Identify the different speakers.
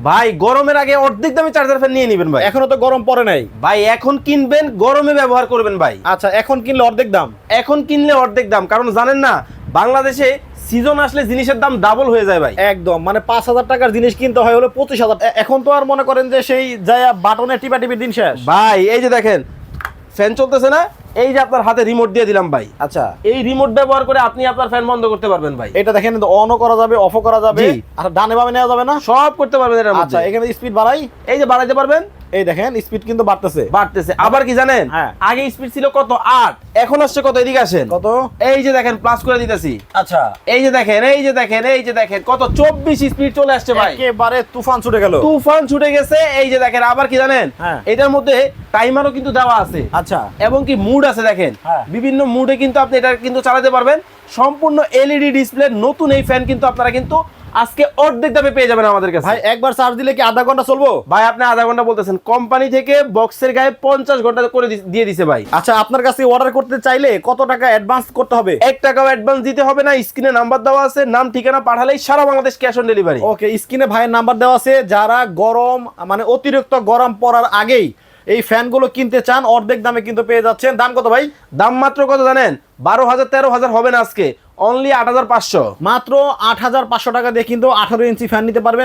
Speaker 1: ভাই গরমের আগে অর্ধেক দামে চার্জার ফ্যান নিয়ে নেবেন ভাই।
Speaker 2: এখনো তো গরম পড়ে নাই
Speaker 1: ভাই এখন কিনবেন, গরমে ব্যবহার করবেন ভাই।
Speaker 2: আচ্ছা, এখন কিনলে অর্ধেক দাম?
Speaker 1: এখন কিনলে অর্ধেক দাম, কারণ জানেন না বাংলাদেশে সিজন আসলে জিনিসের দাম ডাবল হয়ে যায় ভাই।
Speaker 2: একদম, মানে 5,000 টাকার জিনিস কিনতে হয় হলো 25,000। এখন তো আর মনে করেন যে সেই যায়া বাটনে টিপাটিপির দিন শেষ।
Speaker 1: ভাই এই যে দেখেন ফ্যান চলতেছে না, এই যে আপনার হাতে রিমোট দিয়ে দিলাম ভাই।
Speaker 2: আচ্ছা,
Speaker 1: এই রিমোট ব্যবহার করে আপনি আপনার ফ্যান বন্ধ করতে পারবেন ভাই।
Speaker 2: এটা দেখেন অনও করা যাবে, অফও করা যাবে,
Speaker 1: জি।
Speaker 2: আর ডানে বামে নেওয়া যাবে না?
Speaker 1: সব করতে পারবেন এর মধ্যে।
Speaker 2: আচ্ছা, এখানে স্পিড বাড়াই,
Speaker 1: এই যে বাড়াইতে পারবেন,
Speaker 2: এই দেখেন স্পিড কিন্তু বাড়তেছে।
Speaker 1: বাড়তেছে। আবার কি জানেন,
Speaker 2: হ্যাঁ।
Speaker 1: আগে স্পিড ছিল কত 8, এখন আসছে কত, এদিকে আসেন
Speaker 2: কত?
Speaker 1: এই যে দেখেন প্লাস করে দিতেছি।
Speaker 2: আচ্ছা,
Speaker 1: এই যে দেখেন, এই যে দেখেন, এই যে দেখেন কত 24 স্পিড চলে আসছে ভাই।
Speaker 2: একেবারে তুফান ছুটে গেল।
Speaker 1: তুফান ছুটে গেছে। এই যে দেখেন, আবার কি জানেন,
Speaker 2: হ্যাঁ।
Speaker 1: এটার মধ্যে টাইমারও কিন্তু দেওয়া আছে।
Speaker 2: আচ্ছা,
Speaker 1: এবং কি মুড আছে দেখেন,
Speaker 2: হ্যাঁ।
Speaker 1: বিভিন্ন মুডে কিন্তু আপনি এটা কিন্তু চালাতে পারবেন। সম্পূর্ণ এলইডি ডিসপ্লে নতুন এই ফ্যান কিন্তু আপনারা কিন্তু আজকে অর্ধেক দামে পেয়ে যাবেন আমাদের কাছে।
Speaker 2: ভাই একবার চার্জ দিলে কি আধা ঘন্টা চলবো?
Speaker 1: ভাই আপনি আধা ঘন্টা বলতেছেন, কোম্পানি থেকে বক্সের গায়ে 50 ঘন্টা করে দিয়ে দিছে ভাই।
Speaker 2: আচ্ছা, আপনার কাছে অর্ডার করতে চাইলে কত টাকা অ্যাডভান্স করতে হবে?
Speaker 1: 1 টাকাও অ্যাডভান্স দিতে হবে না, স্ক্রিনে নাম্বার দেওয়া আছে, নাম ঠিকানা পাঠালেই সারা বাংলাদেশ ক্যাশ অন ডেলিভারি।
Speaker 2: ওকে, স্ক্রিনে ভাইয়ের নাম্বার দেওয়া আছে। যারা গরম মানে অতিরিক্ত গরম পড়ার আগেই এই ফ্যানগুলো কিনতে চান, অর্ধেক দামে কিন্তু পেয়ে যাচ্ছেন। দাম কত ভাই?
Speaker 1: দাম মাত্র কত জানেন, 12,000 13,000 হবে না আজকে, অনলি 8,500।
Speaker 2: মাত্র 8,500 টাকা দিয়ে কিন্তু 18 ইঞ্চি ফ্যান নিতে পারবেন।